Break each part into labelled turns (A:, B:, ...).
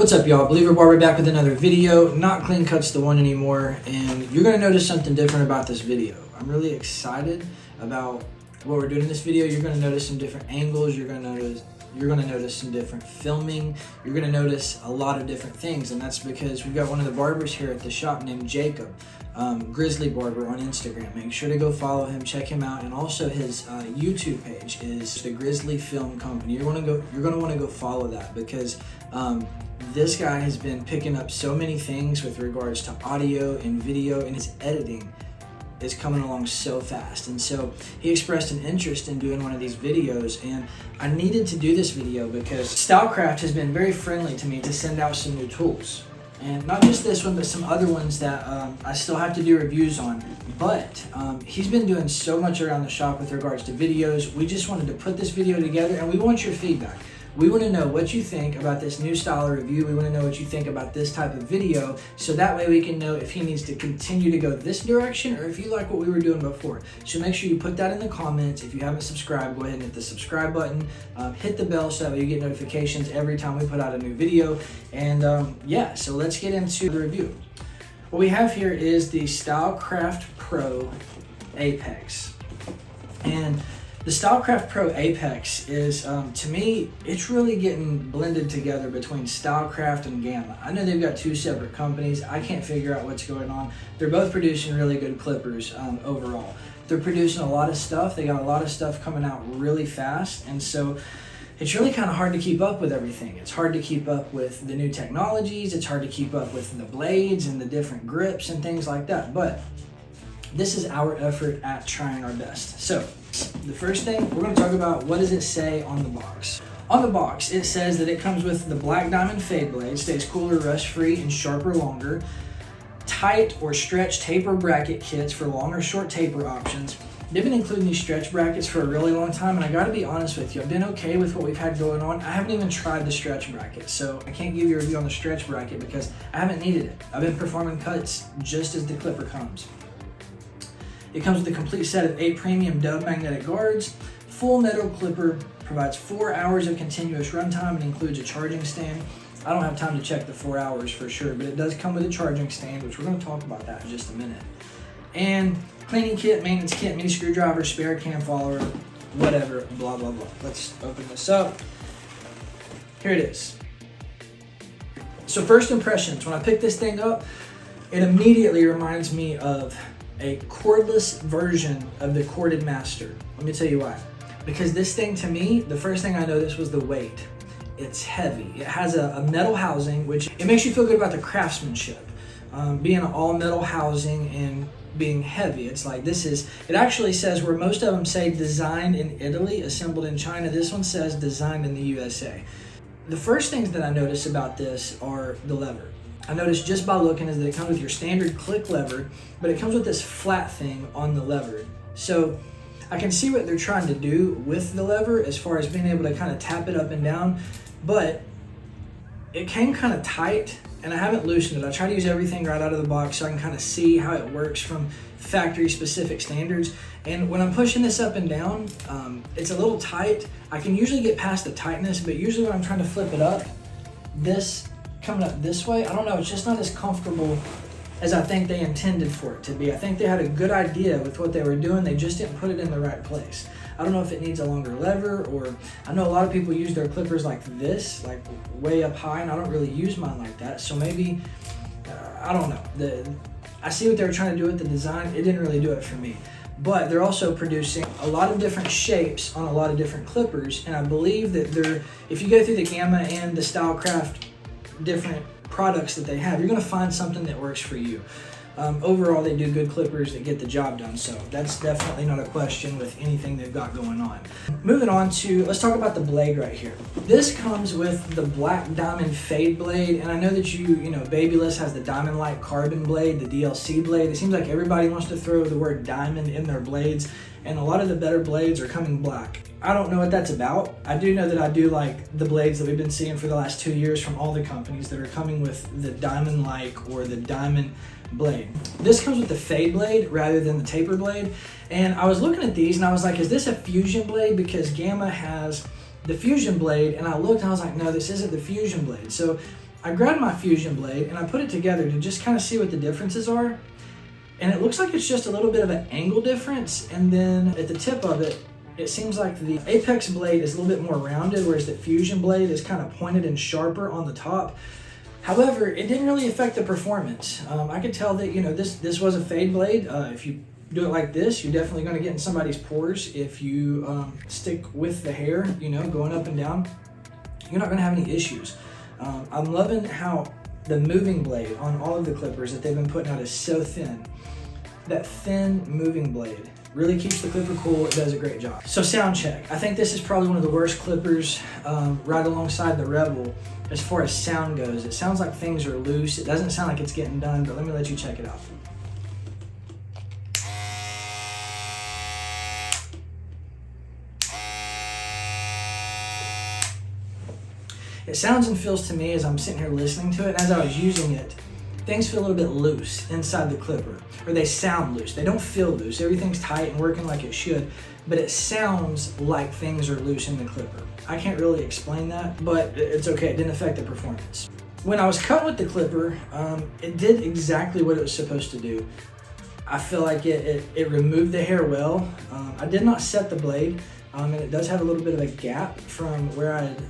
A: What's up, y'all? Believer Barber back with another video. Not clean cuts the one anymore, and you're gonna notice something different about this video. I'm really excited about what we're doing in this video. You're gonna notice some different angles. You're gonna notice some different filming. You're gonna notice a lot of different things, and that's because we've got one of the barbers here at the shop named Jacob, Grizzly Barber on Instagram. Make sure to go follow him, check him out, and also his YouTube page is the Grizzly Film Company. You're gonna want to go follow that because this guy has been picking up so many things with regards to audio and video, and his editing is coming along so fast. And so he expressed an interest in doing one of these videos, and I needed to do this video because StyleCraft has been very friendly to me to send out some new tools. And not just this one, but some other ones that I still have to do reviews on. But he's been doing so much around the shop with regards to videos. We just wanted to put this video together, and we want your feedback. We want to know what you think about this new style of review. We want to know what you think about this type of video, so that way we can know if he needs to continue to go this direction or if you like what we were doing before. So make sure you put that in the comments. If you haven't subscribed, go ahead and hit the subscribe button. Hit the bell so that way you get notifications every time we put out a new video. And yeah, so let's get into the review. What we have here is the StyleCraft Pro Apex. And the StyleCraft Pro Apex is, to me, it's really getting blended together between StyleCraft and Gamma. I know they've got two separate companies. I can't figure out what's going on. They're both producing really good clippers overall. They're producing a lot of stuff. They got a lot of stuff coming out really fast, and so it's really kind of hard to keep up with everything. It's hard to keep up with the new technologies. It's hard to keep up with the blades and the different grips and things like that. But this is our effort at trying our best. So the first thing, we're going to talk about what does it say on the box. On the box, it says that it comes with the black diamond fade blade, stays cooler, rust-free, and sharper longer. Tight or stretch taper bracket kits for long or short taper options. They've been including these stretch brackets for a really long time, and I got to be honest with you, I've been okay with what we've had going on. I haven't even tried the stretch bracket, so I can't give you a review on the stretch bracket because I haven't needed it. I've been performing cuts just as the clipper comes. It comes with a complete set of 8 premium dub magnetic guards. Full metal clipper, provides 4 hours of continuous runtime, and includes a charging stand. I don't have time to check the 4 hours for sure, but it does come with a charging stand, which we're going to talk about that in just a minute. And cleaning kit, maintenance kit, mini screwdriver, spare cam follower, whatever, blah, blah, blah. Let's open this up. Here it is. So first impressions, when I pick this thing up, it immediately reminds me of a cordless version of the corded master. Let me tell you why. Because this thing, to me, the first thing I noticed was the weight. It's heavy. It has a metal housing, which it makes you feel good about the craftsmanship. Being an all metal housing and being heavy. It's like it actually says where most of them say designed in Italy, assembled in China, this one says designed in the USA. The first things that I notice about this are the lever. I noticed just by looking is that it comes with your standard click lever, but it comes with this flat thing on the lever. So I can see what they're trying to do with the lever as far as being able to kind of tap it up and down, but it came kind of tight and I haven't loosened it. I try to use everything right out of the box so I can kind of see how it works from factory specific standards. And when I'm pushing this up and down, it's a little tight. I can usually get past the tightness, but usually when I'm trying to flip it up, this coming up this way, I don't know, it's just not as comfortable as I think they intended for it to be. I think they had a good idea with what they were doing, they just didn't put it in the right place. I don't know if it needs a longer lever, or I know a lot of people use their clippers like this, like way up high, and I don't really use mine like that, so maybe, I don't know. I see what they were trying to do with the design, it didn't really do it for me. But they're also producing a lot of different shapes on a lot of different clippers, and I believe that if you go through the Gamma and the StyleCraft different products that they have, you're going to find something that works for you. Overall, they do good clippers that get the job done, so that's definitely not a question with anything they've got going on. Moving on to, let's talk about the blade right here. This comes with the black diamond fade blade, and I know that you know, Babyless has the diamond light carbon blade, the DLC blade. It seems like everybody wants to throw the word diamond in their blades, and a lot of the better blades are coming black. I don't know what that's about. I do know that I do like the blades that we've been seeing for the last 2 years from all the companies that are coming with the diamond like or the diamond blade. This comes with the fade blade rather than the taper blade. And I was looking at these and I was like, is this a fusion blade? Because Gamma has the fusion blade, and I looked and I was like, no, this isn't the fusion blade. So I grabbed my Fusion blade and I put it together to just kind of see what the differences are. And it looks like it's just a little bit of an angle difference. And then at the tip of it, it seems like the Apex blade is a little bit more rounded, whereas the Fusion blade is kind of pointed and sharper on the top. However, it didn't really affect the performance. I could tell that, you know, this was a fade blade. If you do it like this, you're definitely going to get in somebody's pores. If you stick with the hair, you know, going up and down, you're not going to have any issues. I'm loving how the moving blade on all of the clippers that they've been putting out is so thin. That thin moving blade really keeps the clipper cool. It does a great job. So sound check. I think this is probably one of the worst clippers right alongside the Rebel as far as sound goes. It sounds like things are loose. It doesn't sound like it's getting done, but let me let you check it out. It sounds and feels to me as I'm sitting here listening to it, and as I was using it, things feel a little bit loose inside the clipper, or they sound loose. They don't feel loose. Everything's tight and working like it should, but it sounds like things are loose in the clipper. I can't really explain that, but it's okay. It didn't affect the performance. When I was cutting with the clipper, it did exactly what it was supposed to do. I feel like it removed the hair well. I did not set the blade, and it does have a little bit of a gap from where I had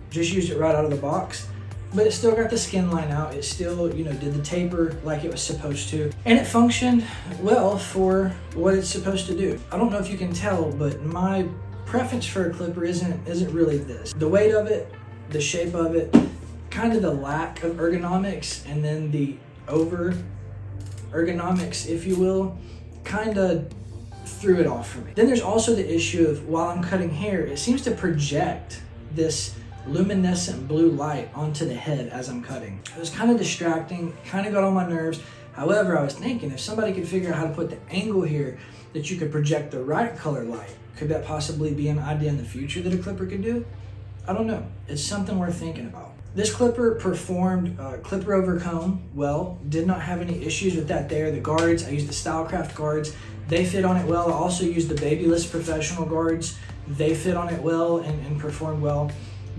A: just used it right out of the box. But it still got the skin line out. It still, you know, did the taper like it was supposed to. And it functioned well for what it's supposed to do. I don't know if you can tell, but my preference for a clipper isn't really this. The weight of it, the shape of it, kind of the lack of ergonomics, and then the over ergonomics, if you will, kind of threw it off for me. Then there's also the issue of while I'm cutting hair, it seems to project this luminescent blue light onto the head as I'm cutting. It was kind of distracting, kind of got on my nerves. However, I was thinking if somebody could figure out how to put the angle here that you could project the right color light, could that possibly be an idea in the future that a clipper could do? I don't know. It's something worth thinking about. This clipper performed clipper over comb well, did not have any issues with that there. The guards, I used the StyleCraft guards. They fit on it well. I also used the Babyless Professional guards. They fit on it well and performed well.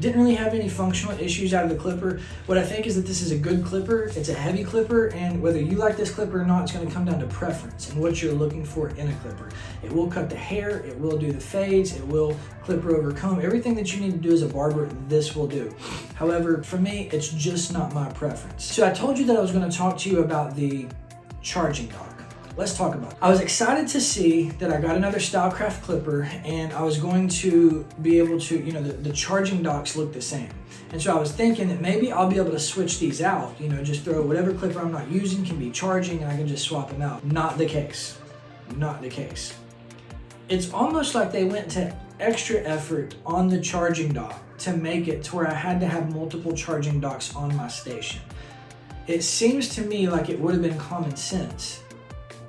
A: Didn't really have any functional issues out of the clipper. What I think is that this is a good clipper. It's a heavy clipper, and whether you like this clipper or not, it's going to come down to preference and what you're looking for in a clipper. It will cut the hair, it will do the fades, it will clipper over comb. Everything that you need to do as a barber, this will do. However, for me, it's just not my preference. So I told you that I was going to talk to you about the charging dock. Let's talk about it. I was excited to see that I got another StyleCraft clipper, and I was going to be able to, you know, the charging docks look the same. And so I was thinking that maybe I'll be able to switch these out, you know, just throw whatever clipper I'm not using can be charging and I can just swap them out. Not the case. Not the case. It's almost like they went to extra effort on the charging dock to make it to where I had to have multiple charging docks on my station. It seems to me like it would have been common sense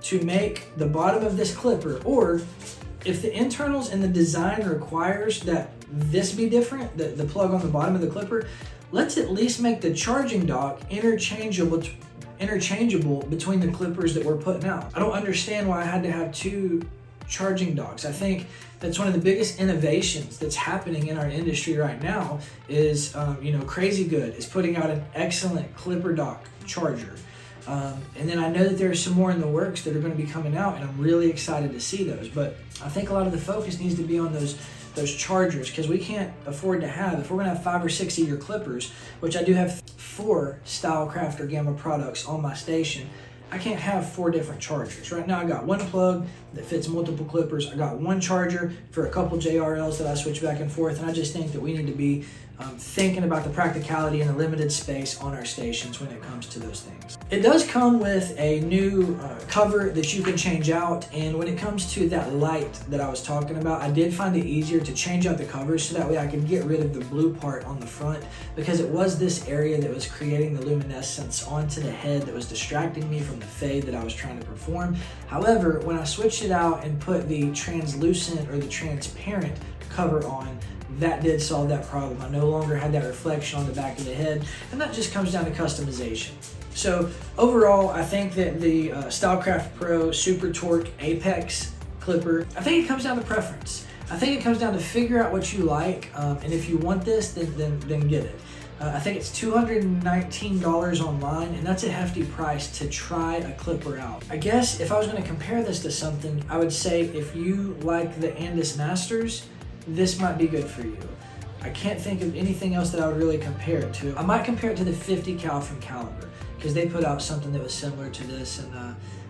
A: to make the bottom of this clipper, or if the internals and the design requires that this be different, the plug on the bottom of the clipper, let's at least make the charging dock interchangeable between the clippers that we're putting out. I don't understand why I had to have two charging docks. I think that's one of the biggest innovations that's happening in our industry right now is, you know, Crazy Good is putting out an excellent clipper dock charger. And then I know that there's some more in the works that are going to be coming out, and I'm really excited to see those. But I think a lot of the focus needs to be on those chargers, because we can't afford to have, if we're going to have 5 or 6 of your clippers, which I do have 4 StyleCraft or Gamma products on my station, I can't have 4 different chargers. Right now I got one plug that fits multiple clippers. I got one charger for a couple JRLs that I switch back and forth, and I just think that we need to be thinking about the practicality and the limited space on our stations when it comes to those things. It does come with a new cover that you can change out, and when it comes to that light that I was talking about, I did find it easier to change out the covers so that way I could get rid of the blue part on the front, because it was this area that was creating the luminescence onto the head that was distracting me from the fade that I was trying to perform. However, when I switched it out and put the translucent or the transparent cover on, that did solve that problem. I no longer had that reflection on the back of the head, and that just comes down to customization. So overall, I think that the StyleCraft Pro Super Torque Apex Clipper, I think it comes down to preference. I think it comes down to figure out what you like, and if you want this, then get it. I think it's $219 online, and that's a hefty price to try a clipper out. I guess if I was going to compare this to something, I would say if you like the Andis Masters, this might be good for you. I can't think of anything else that I would really compare it to. I might compare it to the 50 cal from Caliber, because they put out something that was similar to this,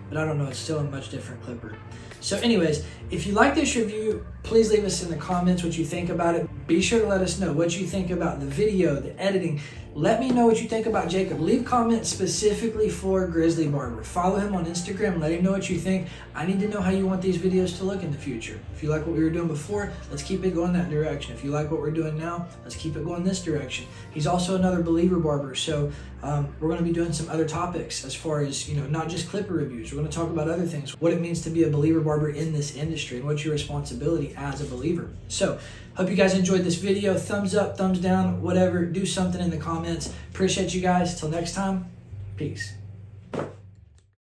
A: but I don't know, it's still a much different clipper. So anyways, if you like this review, please leave us in the comments what you think about it. Be sure to let us know what you think about the video, the editing. Let me know what you think about Jacob. Leave comments specifically for Grizzly Barber. Follow him on Instagram. Let him know what you think. I need to know how you want these videos to look in the future. If you like what we were doing before, let's keep it going that direction. If you like what we're doing now, let's keep it going this direction. He's also another believer barber, so we're going to be doing some other topics as far as, not just clipper reviews. We're going to talk about other things, what it means to be a believer barber in this industry and what's your responsibility as a believer. So hope you guys enjoyed this video. Thumbs up, thumbs down, whatever. Do something in the comments. Appreciate you guys. Till next time, peace.